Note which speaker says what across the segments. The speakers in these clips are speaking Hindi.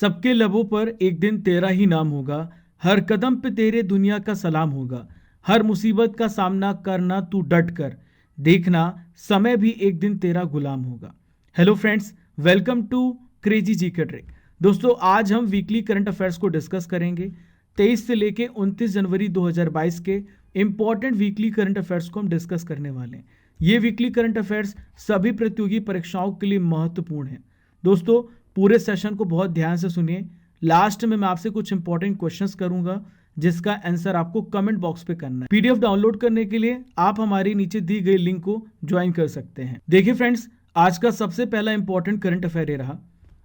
Speaker 1: सबके लबों पर एक दिन तेरा ही नाम होगा। हर कदम पे तेरे दुनिया का सलाम होगा। हर मुसीबत का सामना करना तू डट कर। देखना समय भी एक दिन तेरा गुलाम होगा। Hello friends, welcome to Crazy GK Trick. दोस्तों, आज हम वीकली करंट अफेयर्स को डिस्कस करेंगे। 23 से लेके 29 जनवरी 2022 के इंपॉर्टेंट वीकली करंट अफेयर्स को हम डिस्कस करने वाले हैं। ये वीकली करंट अफेयर्स सभी प्रतियोगी परीक्षाओं के लिए महत्वपूर्ण है। दोस्तों, पूरे सेशन को बहुत ध्यान से सुनिए। लास्ट में मैं आपसे कुछ इंपॉर्टेंट क्वेश्चंस करूंगा जिसका आंसर आपको कमेंट बॉक्स पे करना है। पीडीएफ डाउनलोड करने के लिए आप हमारी नीचे दी गई लिंक को ज्वाइन कर सकते हैं। देखिए फ्रेंड्स, आज का सबसे पहला इंपॉर्टेंट करंट अफेयर ये रहा।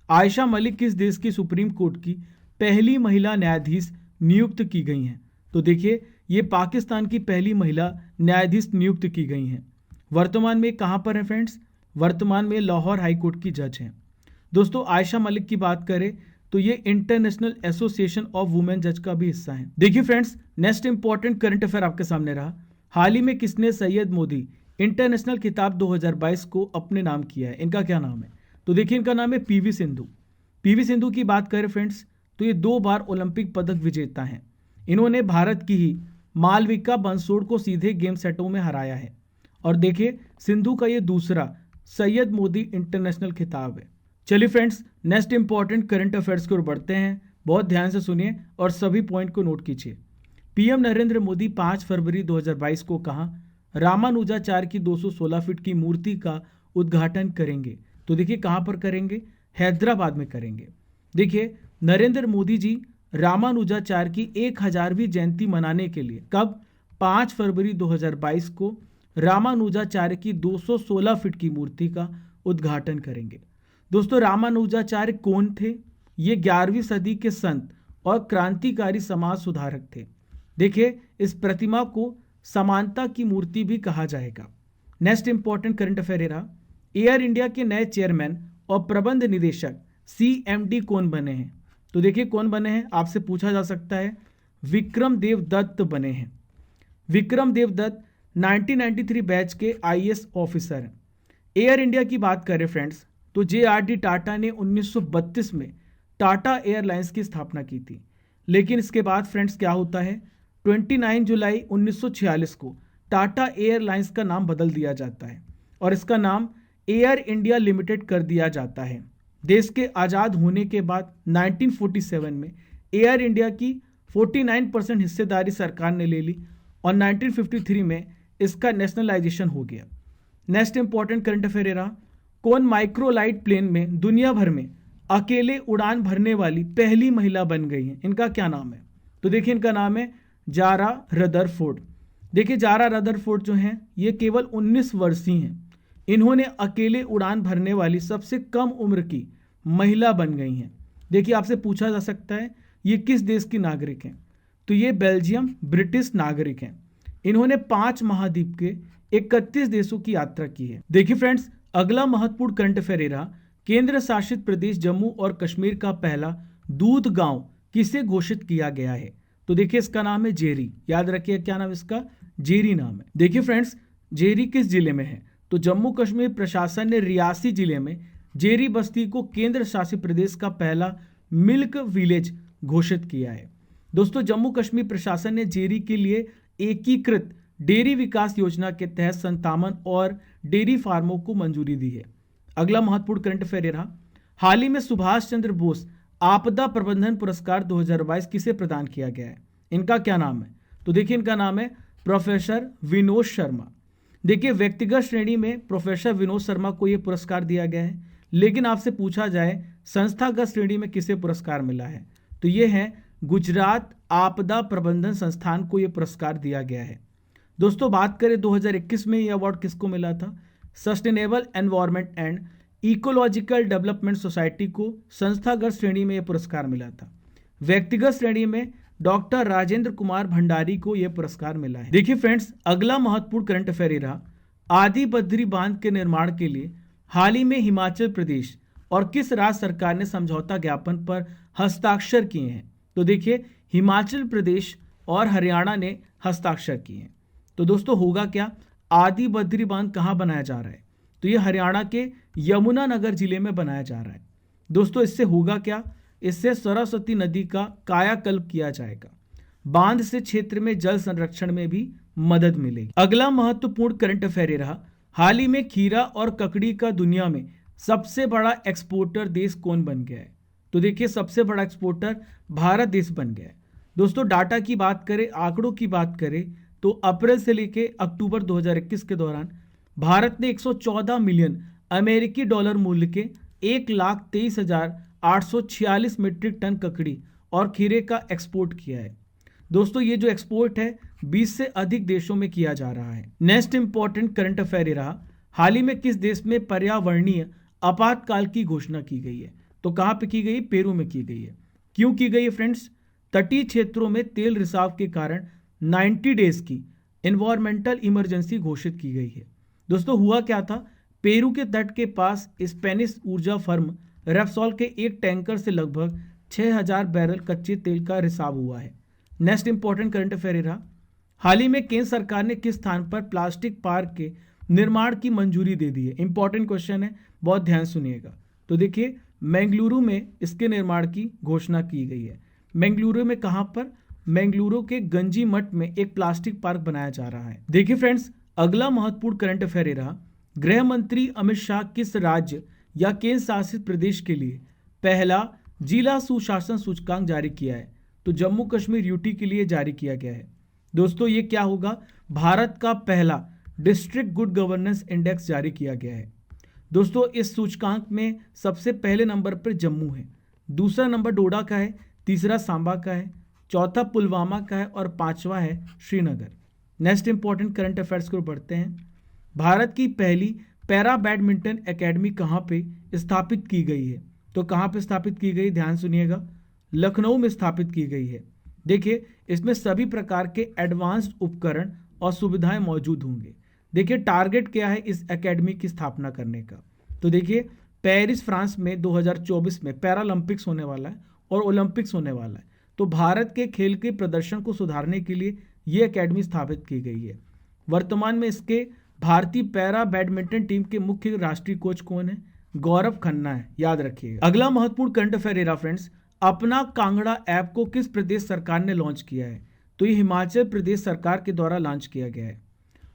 Speaker 1: आयशा मलिक किस देश की सुप्रीम कोर्ट की पहली महिला न्यायाधीश नियुक्त की गई हैं? तो देखिए, ये पाकिस्तान की पहली महिला न्यायाधीश नियुक्त की गई हैं। वर्तमान में कहां पर है फ्रेंड्स? वर्तमान में लाहौर हाईकोर्ट की जज हैं। दोस्तों, आयशा मलिक की बात करें तो ये इंटरनेशनल एसोसिएशन ऑफ वुमेन जज का भी हिस्सा है। देखिए friends, next important current affair आपके सामने रहा। हाल ही में किसने सैयद मोदी इंटरनेशनल खिताब 2022 को अपने नाम किया है? इनका क्या नाम है? तो देखिए, इनका नाम है पीवी सिंधु। पीवी सिंधु की बात करें फ्रेंड्स तो ये 2 बार ओलंपिक पदक विजेता हैं। इन्होंने भारत की ही मालविका बंसोड़ को सीधे गेम सेटों में हराया है। और देखिए, सिंधु का ये दूसरा सैयद मोदी इंटरनेशनल खिताब है। चलिए friends, next important current affairs की ओर बढ़ते हैं। बहुत ध्यान से सुनिए और सभी पॉइंट को नोट कीजिए। पीएम नरेंद्र मोदी 5 फरवरी 2022 को कहां रामानुजाचार्य की 216 फीट की मूर्ति का उद्घाटन करेंगे? तो देखिए, कहां पर करेंगे? हैदराबाद में करेंगे। देखिए, नरेंद्र मोदी जी रामानुजाचार्य की 1000वीं जयंती मनाने के लिए कब? 5 फरवरी 2022 को रामानुजाचार्य की 216 फीट की मूर्ति का उद्घाटन करेंगे। दोस्तों, रामानुजाचार्य कौन थे? ये 11वीं सदी के संत और क्रांतिकारी समाज सुधारक थे। देखिए, इस प्रतिमा को समानता की मूर्ति भी कहा जाएगा। नेक्स्ट इंपॉर्टेंट करंट अफेयर रहा। एयर इंडिया के नए चेयरमैन और प्रबंध निदेशक CMD कौन बने हैं? तो देखिए, कौन बने हैं? आपसे पूछा जा सकता है। विक्रम देव दत्त बने हैं। विक्रम देव दत्त 1993 बैच के IAS ऑफिसर हैं। एयर इंडिया की बात करें फ्रेंड्स तो JRD टाटा ने 1932 में टाटा एयरलाइंस की स्थापना की थी। लेकिन इसके बाद फ्रेंड्स क्या होता है? 29 जुलाई 1946 को टाटा एयरलाइंस का नाम बदल दिया जाता है और इसका नाम एयर इंडिया लिमिटेड कर दिया जाता है। देश के आज़ाद होने के बाद 1947 में एयर इंडिया की 49% हिस्सेदारी सरकार ने ले ली और 1953 में इसका नेशनलाइजेशन हो गया। नेक्स्ट इंपॉर्टेंट करंट अफेयर रहा। कौन माइक्रोलाइट प्लेन में दुनिया भर में अकेले उड़ान भरने वाली पहली महिला बन गई है? इनका क्या नाम है? तो देखिए, इनका नाम है जारा रदरफोर्ड। देखिए, जारा रदरफोर्ड जो हैं ये केवल 19 वर्षीय हैं। इन्होंने अकेले उड़ान भरने वाली सबसे कम उम्र की महिला बन गई हैं। देखिए, आपसे पूछा जा सकता है ये किस देश की नागरिक हैं? तो ये बेल्जियम ब्रिटिश नागरिक हैं। इन्होंने 5 महाद्वीप के 31 देशों की यात्रा की है। देखिए फ्रेंड्स, अगला महत्वपूर्ण करंट अफेयर रहा। केंद्र शासित प्रदेश जम्मू और कश्मीर का पहला दूध गांव किसे घोषित किया गया है? तो देखिए, इसका नाम है जेरी। याद रखिए, क्या नाम इसका? जेरी नाम है। देखिए फ्रेंड्स, जेरी किस जिले में है? तो जम्मू कश्मीर प्रशासन ने रियासी जिले में जेरी बस्ती को केंद्र शासित प्रदेश का पहला मिल्क विलेज घोषित किया है। दोस्तों, जम्मू कश्मीर प्रशासन ने जेरी के लिए एकीकृत डेयरी विकास योजना के तहत 57 और डेयरी फार्मों को मंजूरी दी है। अगला महत्वपूर्ण करंट अफेयर रहा। हाल ही में सुभाष चंद्र बोस आपदा प्रबंधन पुरस्कार 2022 किसे प्रदान किया गया है? इनका क्या नाम है? तो देखिए, इनका नाम है प्रोफेसर विनोद शर्मा। देखिए, व्यक्तिगत श्रेणी में प्रोफेसर विनोद शर्मा को यह पुरस्कार दिया गया है। लेकिन आपसे पूछा जाए संस्थागत श्रेणी में किसे पुरस्कार मिला है? तो यह है गुजरात आपदा प्रबंधन संस्थान को यह पुरस्कार दिया गया है। दोस्तों, बात करें 2021 में यह अवार्ड किसको मिला था? Sustainable environment and ecological development society को संस्थागत श्रेणी में यह पुरस्कार मिला था। व्यक्तिगत श्रेणी में डॉक्टर राजेंद्र कुमार भंडारी को यह पुरस्कार मिला है। देखिए फ्रेंड्स, अगला महत्वपूर्ण करंट अफेयर रहा। आदि बद्री बांध के निर्माण के लिए हाल ही में हिमाचल प्रदेश और किस राज्य सरकार ने समझौता ज्ञापन पर हस्ताक्षर किए हैं? तो देखिए, हिमाचल प्रदेश और हरियाणा ने हस्ताक्षर किए हैं। तो दोस्तों, होगा क्या? आदि बद्री बांध कहाँ बनाया जा रहा है? तो ये हरियाणा के यमुनानगर जिले में बनाया जा रहा है। दोस्तों, इससे होगा क्या? इससे सरस्वती नदी का कायाकल्प किया जाएगा। बांध से क्षेत्र में जल संरक्षण में भी मदद मिलेगी। अगला महत्वपूर्ण करंट अफेयर रहा, हाल ही में खीरा और ककड़ी का दुनिया में सबसे बड़ा एक्सपोर्टर देश कौन बन गया है? तो देखिए, सबसे बड़ा एक्सपोर्टर भारत देश बन गया है। दोस्तों, डाटा की बात करें, आंकड़ों की बात करें, तो अप्रैल से लेकर अक्टूबर 2021 के दौरान भारत ने 114 मिलियन अमेरिकी डॉलर मूल्य के 1,23,846 मीट्रिक टन ककड़ी और खीरे का एक्सपोर्ट किया है। दोस्तों, ये जो एक्सपोर्ट है 20 से अधिक देशों में किया जा रहा है। नेक्स्ट इंपॉर्टेंट करंट अफेयर रहा, हाल ही में किस देश में पर्यावरणीय आपातकाल की घोषणा की गई है? तो कहां पे की गई? पेरू में की गई है। क्यों की गई है फ्रेंड्स? तटीय क्षेत्रों में तेल रिसाव के कारण 90 डेज की एनवायरमेंटल इमरजेंसी घोषित की गई है। दोस्तों, हुआ क्या था? पेरू के तट के पास स्पेनिश ऊर्जा फर्म रेप्सॉल के एक टैंकर से लगभग 6000 बैरल कच्चे तेल का रिसाव हुआ है। नेक्स्ट इंपॉर्टेंट करंट अफेयर रहा, हाल ही में केंद्र सरकार ने किस स्थान पर प्लास्टिक पार्क के निर्माण की मंजूरी दे दी है? इंपॉर्टेंट क्वेश्चन है, बहुत ध्यान सुनिएगा। तो देखिए, बेंगलुरु में इसके निर्माण की घोषणा की गई है। बेंगलुरु में कहां पर? बेंगलुरु के गंजी मठ में एक प्लास्टिक पार्क बनाया जा रहा है। देखिए फ्रेंड्स, अगला महत्वपूर्ण करंट अफेयर रहा, गृह मंत्री अमित शाह किस राज्य या केंद्र शासित प्रदेश के लिए पहला जिला सुशासन सूचकांक जारी किया है? तो जम्मू कश्मीर यूटी के लिए जारी किया गया है। दोस्तों, ये क्या होगा? भारत का पहला डिस्ट्रिक्ट गुड गवर्नेंस इंडेक्स जारी किया गया है। दोस्तों, इस सूचकांक में सबसे पहले नंबर पर जम्मू है, दूसरा नंबर डोडा का है, तीसरा सांबा का है, चौथा पुलवामा का है और पांचवा है Srinagar. Next important current affairs को पढ़ते हैं। भारत की पहली पैरा बैडमिंटन एकेडमी कहाँ पे स्थापित की गई है? तो कहाँ पे स्थापित की गई? ध्यान सुनिएगा, लखनऊ में स्थापित की गई है। देखिए, इसमें सभी प्रकार के एडवांस्ड उपकरण और सुविधाएं मौजूद होंगे। देखिए, टारगेट क्या है इस एकेडमी की स्थापना करने का? तो देखिए, पेरिस फ्रांस में 2024 में पैरालंपिक्स होने वाला है और ओलंपिक्स होने वाला है, तो भारत के खेल के प्रदर्शन को सुधारने के लिए ये एकेडमी स्थापित की गई है। वर्तमान में इसके भारतीय पैरा बैडमिंटन टीम के मुख्य राष्ट्रीय कोच कौन है? गौरव खन्ना है, याद रखिएगा। अगला महत्वपूर्ण करंट अफेयर फ्रेंड्स, अपना कांगड़ा ऐप को किस प्रदेश सरकार ने लॉन्च किया है? तो ये हिमाचल प्रदेश सरकार के द्वारा लॉन्च किया गया है।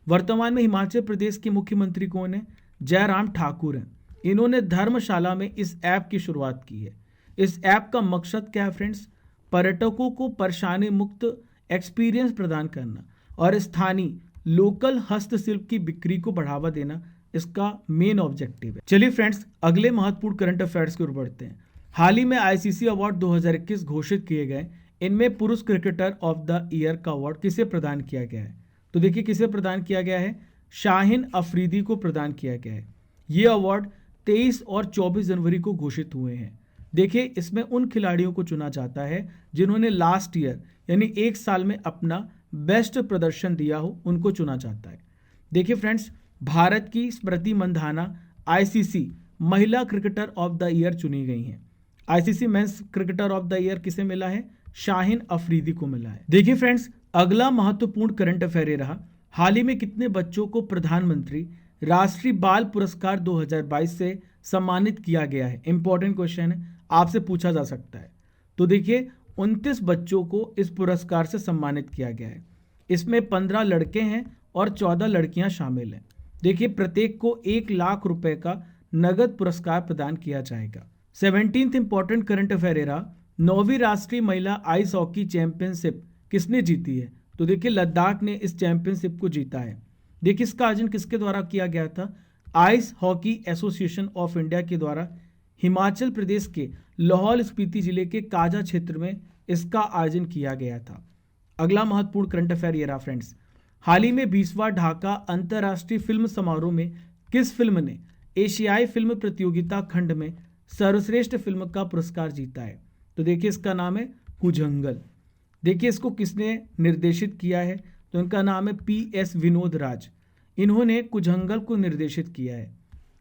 Speaker 1: वर्तमान में हिमाचल प्रदेश के मुख्यमंत्री कौन है? जयराम ठाकुर हैं। इन्होंने धर्मशाला में इस ऐप की शुरुआत की है। इस ऐप का मकसद क्या है फ्रेंड्स? पर्यटकों को परेशानी मुक्त एक्सपीरियंस प्रदान करना और स्थानीय लोकल हस्तशिल्प की बिक्री को बढ़ावा देना इसका मेन ऑब्जेक्टिव है। चलिए फ्रेंड्स, अगले महत्वपूर्ण करंट अफेयर्स की ओर बढ़ते हैं। हाल ही में आईसीसी अवार्ड 2021 घोषित किए गए, इनमें पुरुष क्रिकेटर ऑफ द ईयर का अवार्ड किसे प्रदान किया गया है? तो देखिए, किसे प्रदान किया गया है? शाहिन अफरीदी को प्रदान किया गया है। ये अवार्ड 23 और 24 जनवरी को घोषित हुए हैं। देखिए, इसमें उन खिलाड़ियों को चुना जाता है जिन्होंने लास्ट ईयर यानी एक साल में अपना बेस्ट प्रदर्शन दिया हो, उनको चुना जाता है। देखिए फ्रेंड्स, भारत की स्मृति मंधाना आईसीसी महिला क्रिकेटर ऑफ द ईयर चुनी गई हैं। ICC men's cricketer of the year किसे मिला है? शाहिन अफरीदी को मिला है। देखिए फ्रेंड्स, अगला महत्वपूर्ण करंट अफेयर रहा, हाल ही में कितने बच्चों को प्रधानमंत्री राष्ट्रीय बाल पुरस्कार 2022 से सम्मानित किया गया है? इंपॉर्टेंट क्वेश्चन है, आपसे पूछा जा सकता है। तो देखिए, 29 बच्चों को इस पुरस्कार से सम्मानित किया गया है। इसमें 15 लड़के हैं और 14 लड़कियां शामिल हैं। देखिए, प्रत्येक को 1 लाख रुपए का नगद पुरस्कार प्रदान किया जाएगा। 17th इंपॉर्टेंट करंट अफेयर रहा, 9वीं राष्ट्रीय महिला आइस हॉकी चैंपियनशिप किसने जीती है? तो देखिए, लद्दाख ने इस चैंपियनशिप को जीता है। देखिए, इसका आयोजन किसके द्वारा किया गया था? Ice hockey association of India के द्वारा हिमाचल प्रदेश के लाहौल स्पीति जिले के काजा क्षेत्र में इसका आयोजन किया गया था। अगला महत्वपूर्ण करंट अफेयर ये रहा फ्रेंड्स, हाल ही में 20वां ढाका अंतर्राष्ट्रीय फिल्म समारोह में किस फिल्म ने एशियाई फिल्म प्रतियोगिता खंड में सर्वश्रेष्ठ फिल्म का पुरस्कार जीता है? तो देखिए, इसका नाम है कुजंगल। देखिए, इसको किसने निर्देशित किया है? तो इनका नाम है PS विनोद राज। इन्होंने कुजंगल को निर्देशित किया है।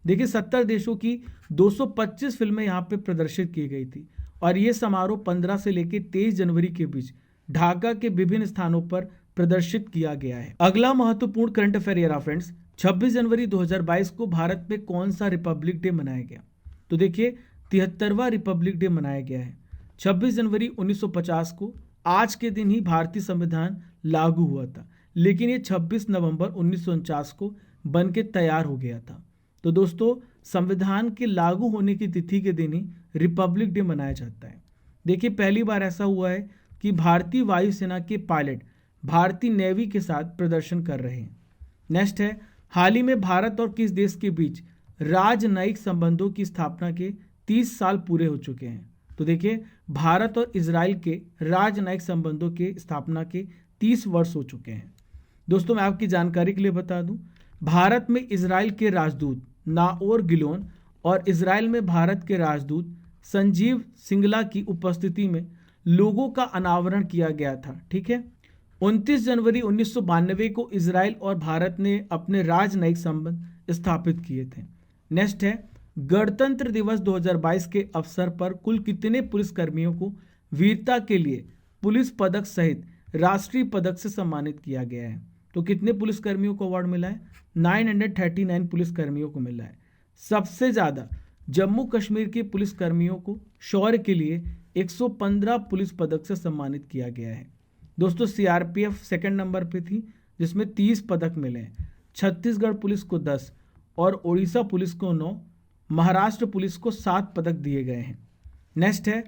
Speaker 1: देखिए, 70 देशों की 225 फिल्में यहाँ पे प्रदर्शित की गई थी और ये समारोह 15 से लेकर 23 जनवरी के बीच ढाका के विभिन्न स्थानों पर प्रदर्शित किया गया है। अगला महत्वपूर्ण करंट अफेयर ये रहा फ्रेंड्स, 26 जनवरी 2022 को भारत में कौन सा रिपब्लिक डे मनाया गया? तो देखिए, 73वां रिपब्लिक डे मनाया गया है। 26 जनवरी 1950 को आज के दिन ही भारतीय संविधान लागू हुआ था, लेकिन ये 26 नवंबर 1949 को बन के तैयार हो गया था। तो दोस्तों, संविधान के लागू होने की तिथि के दिन ही रिपब्लिक डे मनाया जाता है। देखिए, पहली बार ऐसा हुआ है कि भारतीय वायुसेना के पायलट भारतीय नेवी के साथ प्रदर्शन कर रहे हैं। नेक्स्ट है, हाल ही में भारत और किस देश के बीच राजनयिक संबंधों की स्थापना के 30 साल पूरे हो चुके हैं। तो देखिए, भारत और इजराइल के राजनयिक संबंधों के स्थापना के 30 वर्ष हो चुके हैं। दोस्तों, मैं आपकी जानकारी के लिए बता दूं, भारत में इजराइल के राजदूत नाओर गिलोन और इजराइल में भारत के राजदूत संजीव सिंगला की उपस्थिति में लोगों का अनावरण किया गया था। ठीक है, 29 जनवरी 1992 को इजराइल और भारत ने अपने राजनयिक संबंध स्थापित किए थे। नेक्स्ट है, गणतंत्र दिवस 2022 के अवसर पर कुल कितने पुलिसकर्मियों को वीरता के लिए पुलिस पदक सहित राष्ट्रीय पदक से सम्मानित किया गया है? तो कितने पुलिसकर्मियों को अवार्ड मिला है? 939 पुलिसकर्मियों को मिला है। सबसे ज़्यादा जम्मू कश्मीर के पुलिसकर्मियों को शौर्य के लिए 115 पुलिस पदक से सम्मानित किया गया है। दोस्तों, सीआरपीएफ सेकंड नंबर पे थी, जिसमें 30 पदक मिले हैं। छत्तीसगढ़ पुलिस को 10 और उड़ीसा पुलिस को 9, महाराष्ट्र पुलिस को 7 पदक दिए गए हैं। नेक्स्ट है,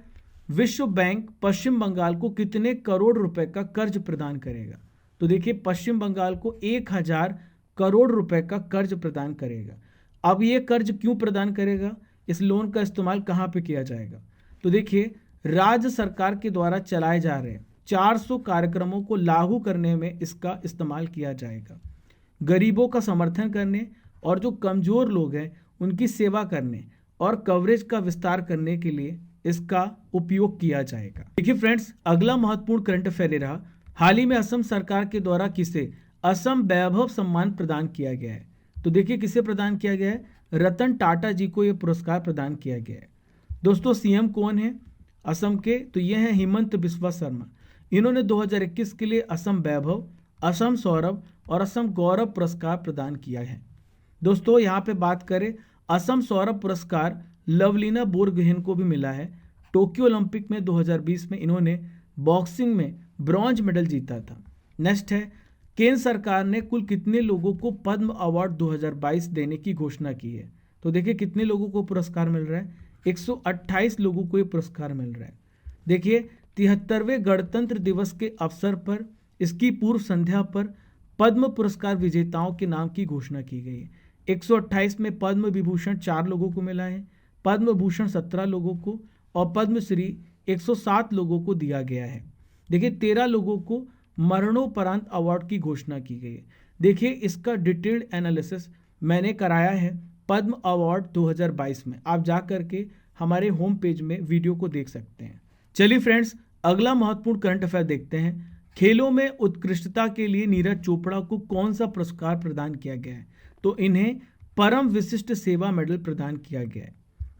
Speaker 1: विश्व बैंक पश्चिम बंगाल को कितने करोड़ रुपए का कर्ज प्रदान करेगा? तो देखिए, पश्चिम बंगाल को 1000 करोड़ रुपए का कर्ज प्रदान करेगा। अब ये कर्ज क्यों प्रदान करेगा? इस लोन का इस्तेमाल कहाँ पे किया जाएगा? तो देखिए, राज्य सरकार के द्वारा चलाए जा रहे 400 कार्यक्रमों को लागू करने में इसका इस्तेमाल किया जाएगा। गरीबों का समर्थन करने और जो कमज़ोर लोग हैं उनकी सेवा करने और कवरेज का विस्तार करने के लिए इसका उपयोग किया जाएगा। देखिए फ्रेंड्स, अगला महत्वपूर्ण करंट अफेयर ये रहा, हाल ही में असम सरकार के द्वारा किसे असम वैभव सम्मान प्रदान किया गया है? तो देखिए, किसे प्रदान किया गया है? रतन टाटा जी को यह पुरस्कार प्रदान किया गया है। दोस्तों, सीएम कौन है असम के? तो ये हैं हिमंत बिस्वा शर्मा। इन्होंने 2021 के लिए असम वैभव, असम सौरभ और असम गौरव पुरस्कार प्रदान किया है। दोस्तों, यहाँ पे बात करें, असम सौरभ पुरस्कार लवलीना बोरगोहेन को भी मिला है। टोक्यो ओलंपिक में 2020 में इन्होंने बॉक्सिंग में ब्रॉन्ज मेडल जीता था। नेक्स्ट है, केंद्र सरकार ने कुल कितने लोगों को पद्म अवार्ड 2022 देने की घोषणा की है? तो देखिए, कितने लोगों को पुरस्कार मिल रहा है? 128 लोगों को ये पुरस्कार मिल रहा है। देखिए, 73वें गणतंत्र दिवस के अवसर पर इसकी पूर्व संध्या पर पद्म पुरस्कार विजेताओं के नाम की घोषणा की गई है। 128 में पद्म विभूषण 4 लोगों को मिला है, पद्म भूषण 17 लोगों को और पद्मश्री 107 लोगों को दिया गया है। देखिए, 13 लोगों को मरणोपरांत अवार्ड की घोषणा की गई है। देखिए, इसका डिटेल्ड एनालिसिस मैंने कराया है पद्म अवार्ड 2022 में। आप जा करके हमारे होम पेज में वीडियो को देख सकते हैं। चलिए फ्रेंड्स, अगला महत्वपूर्ण करंट अफेयर देखते हैं। खेलों में उत्कृष्टता के लिए नीरज चोपड़ा को कौन सा पुरस्कार प्रदान किया गया है? तो इन्हें परम विशिष्ट सेवा मेडल प्रदान किया गया है।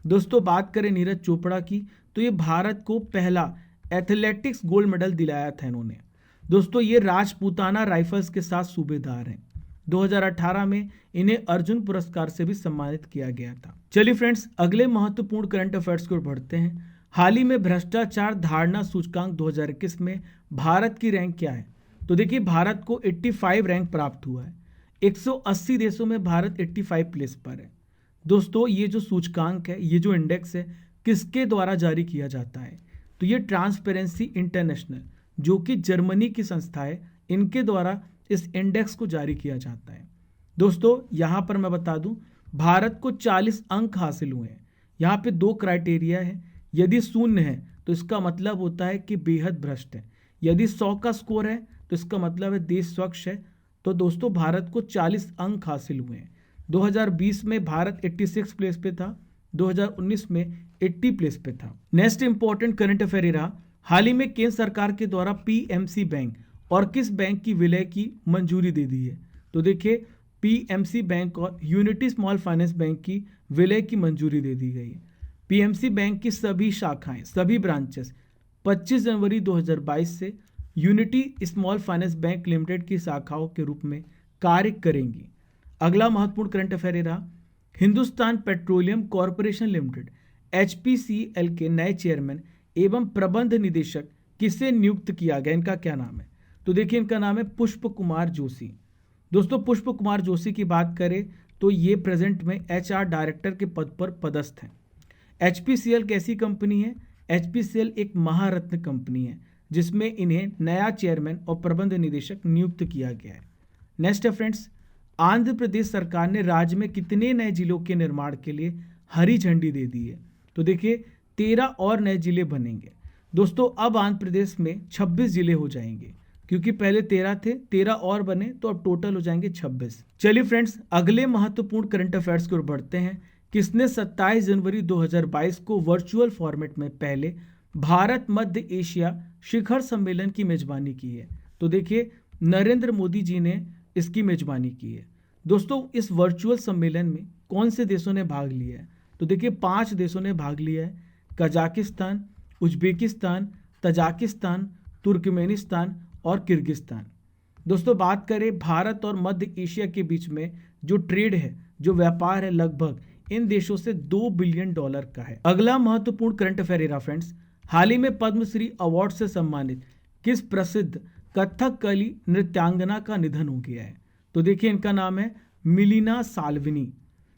Speaker 1: दोस्तों, बात करें नीरज चोपड़ा की, तो ये भारत को पहला एथलेटिक्स गोल्ड मेडल दिलाया था इन्होंने। दोस्तों, ये राजपूताना राइफल्स के साथ सूबेदार हैं। 2018 में इन्हें अर्जुन पुरस्कार से भी सम्मानित किया गया था। चलिए फ्रेंड्स, अगले महत्वपूर्ण करंट अफेयर्स की ओर बढ़ते हैं। हाल ही में भ्रष्टाचार धारणा सूचकांक 2021 में भारत की रैंक क्या है? तो देखिए, भारत को 85 रैंक प्राप्त हुआ है। 180 देशों में भारत 85 प्लेस पर है। दोस्तों, ये जो सूचकांक है, ये जो इंडेक्स है, किसके द्वारा जारी किया जाता है? तो ये ट्रांसपेरेंसी इंटरनेशनल, जो कि जर्मनी की संस्था है, इनके द्वारा इस इंडेक्स को जारी किया जाता है। दोस्तों, यहाँ पर मैं बता दूं, भारत को 40 अंक हासिल हुए हैं। यहाँ पे 2 क्राइटेरिया है। यदि 0 है तो इसका मतलब होता है कि बेहद भ्रष्ट है। यदि 100 का स्कोर है तो इसका मतलब है देश स्वच्छ है। तो दोस्तों, भारत को 40 अंक हासिल हुए हैं। 2020 में भारत 86 प्लेस पे था, 2019 में 80 प्लेस पे था। नेक्स्ट इंपॉर्टेंट करंट अफेयर रहा, हाल ही में केंद्र सरकार के द्वारा पीएमसी बैंक और किस बैंक की विलय की मंजूरी दे दी है? तो देखिए, पीएमसी बैंक और यूनिटी स्मॉल फाइनेंस बैंक की विलय की मंजूरी दे दी गई है। पीएमसी बैंक की सभी शाखाएं, सभी ब्रांचेस 25 जनवरी 2022 से unity small finance bank limited की शाखाओं के रूप में कार्य करेंगी। अगला महत्वपूर्ण करंट अफेयर रहा, Hindustan petroleum corporation limited HPCL के नए चेयरमैन एवं प्रबंध निदेशक किसे नियुक्त किया गया, इनका क्या नाम है? तो देखिए इनका नाम है पुष्प कुमार जोशी। दोस्तों पुष्प कुमार जोशी की बात करें तो ये प्रेजेंट में एचआर डायरेक्टर के पद पर पदस्थ हैं। एचपीसीएल कैसी कंपनी है? एचपीसीएल एक महारत्न कंपनी है जिसमें इन्हें नया चेयरमैन और प्रबंध निदेशक नियुक्त किया गया है। नेक्स्ट है फ्रेंड्स, आंध्र प्रदेश सरकार ने राज्य में कितने नए जिलों के निर्माण के लिए हरी झंडी दे दी है? तो देखिए 13 और नए जिले बनेंगे। दोस्तों अब आंध्र प्रदेश में 26 जिले हो जाएंगे, क्योंकि पहले 13 थे, 13 और बने तो अब टोटल हो जाएंगे 26। चलिए फ्रेंड्स अगले महत्वपूर्ण करंट अफेयर्स की ओर बढ़ते हैं। किसने 27 जनवरी 2022 को वर्चुअल फॉर्मेट में पहले भारत मध्य एशिया शिखर सम्मेलन की मेजबानी की है? तो देखिए नरेंद्र मोदी जी ने इसकी मेजबानी की है। दोस्तों इस वर्चुअल सम्मेलन में कौन से देशों ने भाग लिया है? तो देखिए 5 देशों ने भाग लिया है, कजाकिस्तान, उज्बेकिस्तान, तजाकिस्तान, तुर्कमेनिस्तान और किर्गिस्तान। दोस्तों बात करें भारत और मध्य एशिया के बीच में जो ट्रेड है, जो व्यापार है, लगभग इन देशों से $2 बिलियन का है। अगला महत्वपूर्ण करंट अफेयर रहा फ्रेंड्स, हाल ही में पद्मश्री अवार्ड से सम्मानित किस प्रसिद्ध कथकली नृत्यांगना का निधन हो गया है? तो देखिए इनका नाम है मिलिना साल्विनी।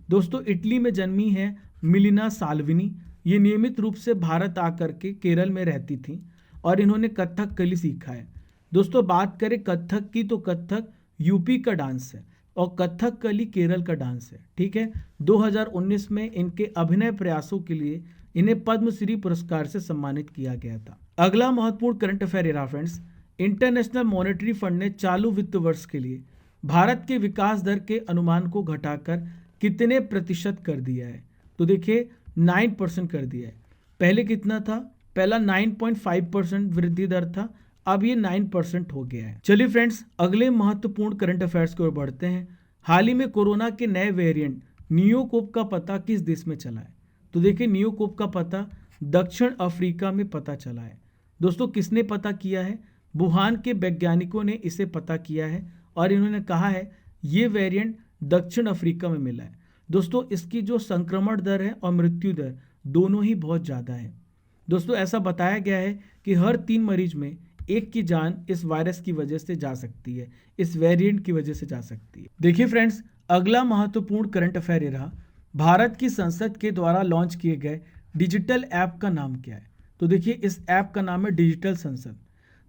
Speaker 1: दोस्तों इटली में जन्मी है मिलिना साल्विनी। ये नियमित रूप से भारत आकर के केरल में रहती थी और इन्होंने कथकली सीखा है। दोस्तों बात करें कथक की तो कथक यूपी का डांस है और कथकली केरल का डांस है। ठीक है, 2019 में इनके अभिनय प्रयासों के लिए इन्हें पद्मश्री पुरस्कार से सम्मानित किया गया था। अगला महत्वपूर्ण करंट अफेयर रहा फ्रेंड्स, इंटरनेशनल मॉनेटरी फंड ने चालू वित्त वर्ष के लिए भारत के विकास दर के अनुमान को घटाकर कितने प्रतिशत कर दिया है? तो देखिए 9% कर दिया है। पहले कितना था? पहला 9.5% वृद्धि दर था, अब ये 9% हो गया है। चलिए फ्रेंड्स अगले महत्वपूर्ण करंट अफेयर्स की ओर बढ़ते हैं। हाल ही में कोरोना के नए वेरिएंट नियोकोप का पता किस देश में चला है? तो देखिए नियोकोप का पता दक्षिण अफ्रीका में पता चला है। दोस्तों किसने पता किया है? वुहान के वैज्ञानिकों ने इसे पता किया है और इन्होंने कहा है ये वेरिएंट दक्षिण अफ्रीका में मिला है। दोस्तों इसकी जो संक्रमण दर है और मृत्यु दर दोनों ही बहुत ज़्यादा है। दोस्तों ऐसा बताया गया है कि हर 3 मरीज में एक की जान इस वायरस की वजह से जा सकती है, इस वेरिएंट की वजह से जा सकती है। देखिए फ्रेंड्स अगला महत्वपूर्ण करंट अफेयर ये रहा, भारत की संसद के द्वारा लॉन्च किए गए डिजिटल ऐप का नाम क्या है? तो देखिए इस ऐप का नाम है डिजिटल संसद।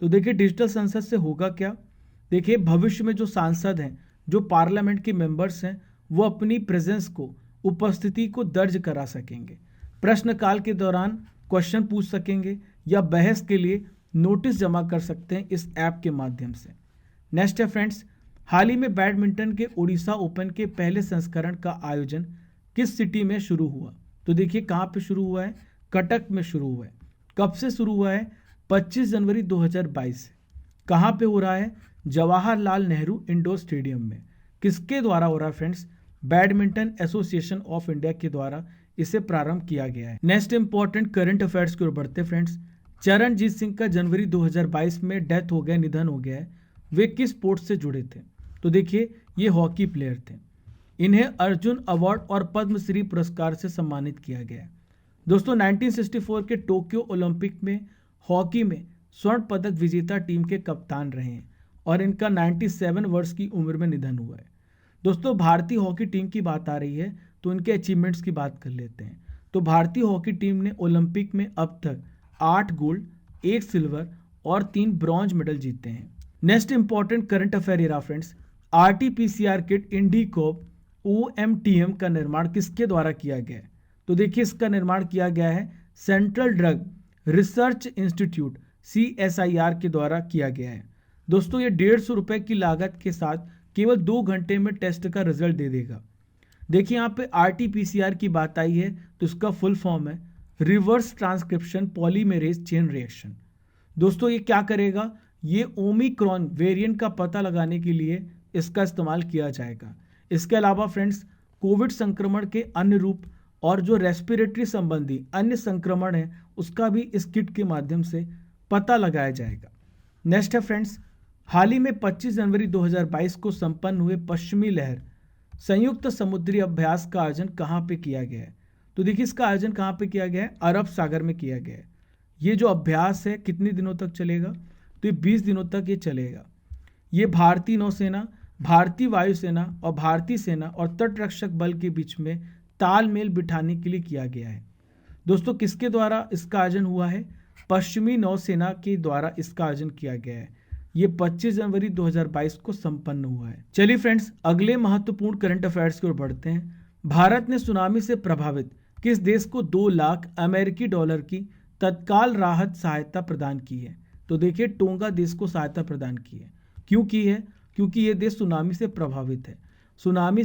Speaker 1: तो देखिए डिजिटल संसद से होगा क्या? देखिए भविष्य में जो सांसद हैं, जो पार्लियामेंट के मेंबर्स हैं, वो अपनी प्रेजेंस को, उपस्थिति को दर्ज करा सकेंगे। प्रश्नकाल के दौरान क्वेश्चन पूछ सकेंगे या बहस के लिए नोटिस जमा कर सकते हैं इस ऐप के माध्यम से। नेक्स्ट है फ्रेंड्स, हाल ही में बैडमिंटन के ओडिशा ओपन के पहले संस्करण का आयोजन किस सिटी में शुरू हुआ? तो देखिए कहाँ पे शुरू हुआ है? कटक में शुरू हुआ है। कब से शुरू हुआ है? 25 जनवरी 2022 से। कहाँ पे हो रहा है? जवाहरलाल नेहरू इंडोर स्टेडियम में। किसके द्वारा हो रहा है friends? Badminton association of India के द्वारा इसे प्रारंभ किया गया है। नेक्स्ट इंपॉर्टेंट करंट अफेयर्स की ओर बढ़ते फ्रेंड्स, चरणजीत सिंह का जनवरी 2022 में डेथ हो गया, निधन हो गया है। वे किस स्पोर्ट्स से जुड़े थे? तो देखिए ये हॉकी प्लेयर थे। इन्हें अर्जुन अवार्ड और पद्मश्री पुरस्कार से सम्मानित किया गया है। दोस्तों 1964 के टोक्यो ओलंपिक में हॉकी में स्वर्ण पदक विजेता टीम के कप्तान रहे हैं और इनका 97 वर्ष की उम्र में निधन हुआ है। दोस्तों भारतीय हॉकी टीम की बात आ रही है तो इनके अचीवमेंट्स की बात कर लेते हैं। तो भारतीय हॉकी टीम ने ओलंपिक में अब तक 8 गोल्ड, 1 सिल्वर और 3 ब्रॉन्ज मेडल जीते हैं। नेक्स्ट इंपॉर्टेंट करंट अफेयर रहा फ्रेंड्स, आरटी-पीसीआर किट इंडिकोप OMTM का निर्माण किसके द्वारा किया गया है? तो देखिए इसका निर्माण किया गया है central drug research institute CSIR के द्वारा किया गया है। दोस्तों ये 150 रुपये की लागत के साथ केवल 2 घंटे में टेस्ट का रिजल्ट दे देगा। देखिए यहाँ पे RT-PCR की बात आई है तो इसका फुल फॉर्म है reverse transcription polymerase chain reaction. दोस्तों ये क्या करेगा? ये ओमिक्रॉन वेरिएंट का पता लगाने के लिए इसका इस्तेमाल किया जाएगा। इसके अलावा फ्रेंड्स कोविड संक्रमण के अन्य रूप और जो रेस्पिरेटरी संबंधी अन्य संक्रमण है उसका भी इस किट के माध्यम से पता लगाया जाएगा। नेक्स्ट है फ्रेंड्स, हाल ही में 25 जनवरी 2022 को संपन्न हुए पश्चिमी लहर संयुक्त समुद्री अभ्यास का आयोजन कहाँ पे किया गया है? तो देखिए इसका आयोजन कहाँ पे किया गया है? अरब सागर में किया गया है। ये जो अभ्यास है कितने दिनों तक चलेगा, तो ये 20 दिनों तक ये चलेगा। ये भारतीय नौसेना, भारतीय वायुसेना और भारतीय सेना और तटरक्षक बल के बीच में तालमेल बिठाने के लिए किया गया है। दोस्तों किसके द्वारा इसका आयोजन हुआ है? पश्चिमी नौसेना के द्वारा इसका आयोजन किया गया है। ये 25 जनवरी 2022 को संपन्न हुआ है। चलिए फ्रेंड्स, अगले महत्वपूर्ण करंट अफेयर्स की ओर बढ़ते हैं। भारत ने सुनामी से प्रभावित किस देश को 2 लाख अमेरिकी डॉलर की तत्काल राहत सहायता प्रदान की है? तो देखिए, टोंगा देश को सहायता प्रदान की है। क्यों की है? क्योंकि ये देश सुनामी से प्रभावित है। सुनामी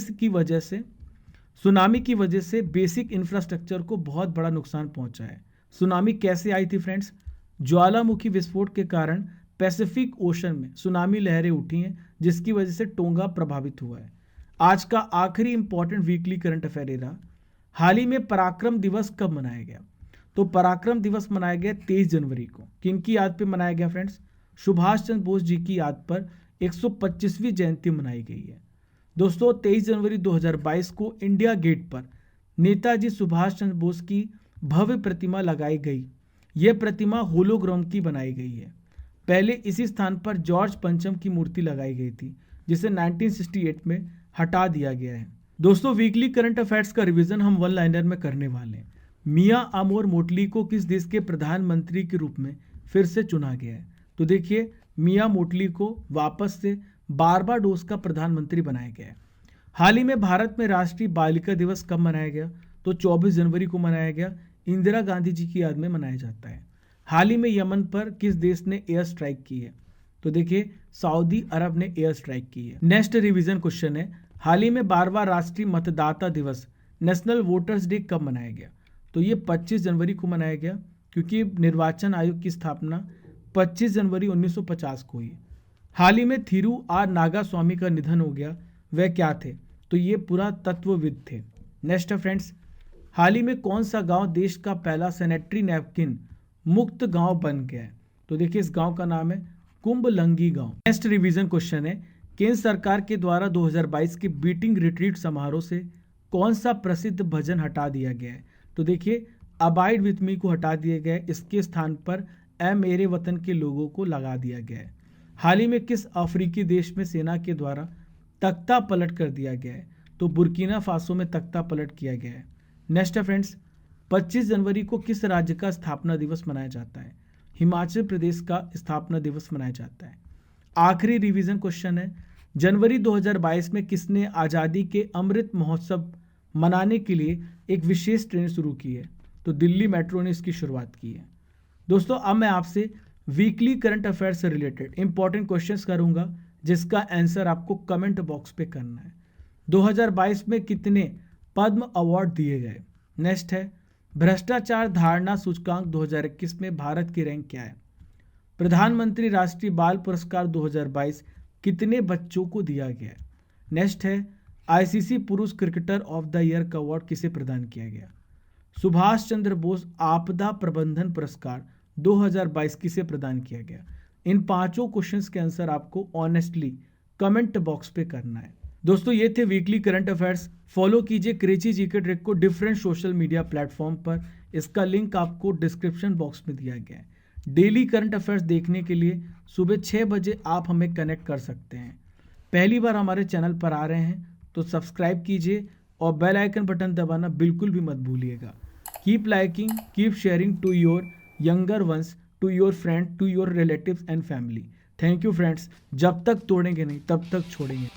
Speaker 1: की वजह से बेसिक इंफ्रास्ट्रक्चर को बहुत बड़ा नुकसान पहुंचा है। सुनामी कैसे आई थी फ्रेंड्स? ज्वालामुखी विस्फोट के कारण पैसिफिक ओशन में सुनामी लहरें उठी हैं, जिसकी वजह से टोंगा प्रभावित हुआ है। आज का आखिरी इंपॉर्टेंट वीकली करंट अफेयर ये रहा। हाल ही में पराक्रम दिवस कब मनाया गया? तो पराक्रम दिवस मनाया गया 23 जनवरी को। किनकी याद पे मनाया गया फ्रेंड्स? सुभाष चंद्र बोस जी की याद पर 125वीं जयंती मनाई गई है। दोस्तों 23 जनवरी 2022 को इंडिया गेट पर नेताजी सुभाष चंद्र बोस की भव्य प्रतिमा लगाई गई। यह प्रतिमा होलोग्राम की बनाई गई है। पहले इसी स्थान पर जॉर्ज पंचम की मूर्ति लगाई गई थी, जिसे 1968 में हटा दिया गया है। दोस्तों वीकली करंट अफेयर्स का रिवीजन हम वन लाइनर में करने वाले हैं। मियां आमोर मोटली को किस देश के प्रधानमंत्री के रूप में फिर से चुना गया है? तो देखिए, मियां मोटली को वापस से बारबाडोस का प्रधानमंत्री बनाया गया है। हाल ही में भारत में राष्ट्रीय बालिका दिवस कब मनाया गया? तो 24 जनवरी को मनाया गया। इंदिरा गांधी जी की याद में मनाया जाता है। हाल ही में यमन पर किस देश ने एयर स्ट्राइक की है? तो देखिए, सऊदी अरब ने एयर स्ट्राइक की है। नेक्स्ट रिवीजन क्वेश्चन है, हाल ही में 12वां राष्ट्रीय मतदाता दिवस नेशनल वोटर्स डे कब मनाया गया? तो ये 25 जनवरी को मनाया गया, क्योंकि निर्वाचन आयोग की स्थापना 25 जनवरी 1950 को हुई। हाल ही में थिरू आर नागास्वामी का निधन हो गया। वह क्या थे? तो ये पुरातत्वविद थे। नेक्स्ट है फ्रेंड्स, हाल ही में कौन सा गांव देश का पहला सैनिटरी नैपकिन मुक्त गांव बन गया है? तो देखिए, इस गांव का नाम है कुंभलंगी गांव। नेक्स्ट रिवीजन क्वेश्चन है, केंद्र सरकार के द्वारा 2022 के बीटिंग रिट्रीट समारोह से कौन सा प्रसिद्ध भजन हटा दिया गया है? तो देखिए, अबाइड विथ मी को हटा दिया गया है। इसके स्थान पर ए मेरे वतन के लोगों को लगा दिया गया है। हाल ही में किस अफ्रीकी देश में सेना के द्वारा तख्ता पलट कर दिया गया है? तो बुर्किना फासो में तख्ता पलट किया गया है। नेक्स्ट है फ्रेंड्स, 25 जनवरी को किस राज्य का स्थापना दिवस मनाया जाता है? हिमाचल प्रदेश का स्थापना दिवस मनाया जाता है। आखिरी रिवीजन क्वेश्चन है, जनवरी 2022 में किसने आज़ादी के अमृत महोत्सव मनाने के लिए एक विशेष ट्रेन शुरू की है? तो दिल्ली मेट्रो ने इसकी शुरुआत की है। दोस्तों अब मैं आपसे वीकली करंट अफेयर से रिलेटेड इंपॉर्टेंट क्वेश्चंस करूंगा, जिसका आंसर आपको कमेंट बॉक्स पे करना है। 2022 में कितने पद्म अवार्ड दिए गए? नेक्स्ट है, भ्रष्टाचार धारणा सूचकांक 2021 में भारत की रैंक क्या है? प्रधानमंत्री राष्ट्रीय बाल पुरस्कार 2022 कितने बच्चों को दिया गया है? नेक्स्ट है, आईसीसी पुरुष क्रिकेटर ऑफ द ईयर का अवार्ड किसे प्रदान किया गया? सुभाष चंद्र बोस आपदा प्रबंधन पुरस्कार 2022 किसे प्रदान किया गया? इन पांचों क्वेश्चंस के आंसर आपको ऑनेस्टली कमेंट बॉक्स पे करना है। दोस्तों ये थे वीकली करंट अफेयर्स। फॉलो कीजिए क्रेजी जीके ट्रिक को डिफरेंट सोशल मीडिया प्लेटफॉर्म पर। इसका लिंक आपको डिस्क्रिप्शन बॉक्स में दिया गया है। डेली करंट अफेयर्स देखने के लिए सुबह 6 बजे आप हमें कनेक्ट कर सकते हैं। पहली बार हमारे चैनल पर आ रहे हैं तो सब्सक्राइब कीजिए और बेल आइकन बटन दबाना बिल्कुल भी मत भूलिएगा। Keep liking, keep sharing to your younger ones, to your friend, to your relatives and family. Thank you friends. जब तक तोड़ेंगे नहीं तब तक छोड़ेंगे।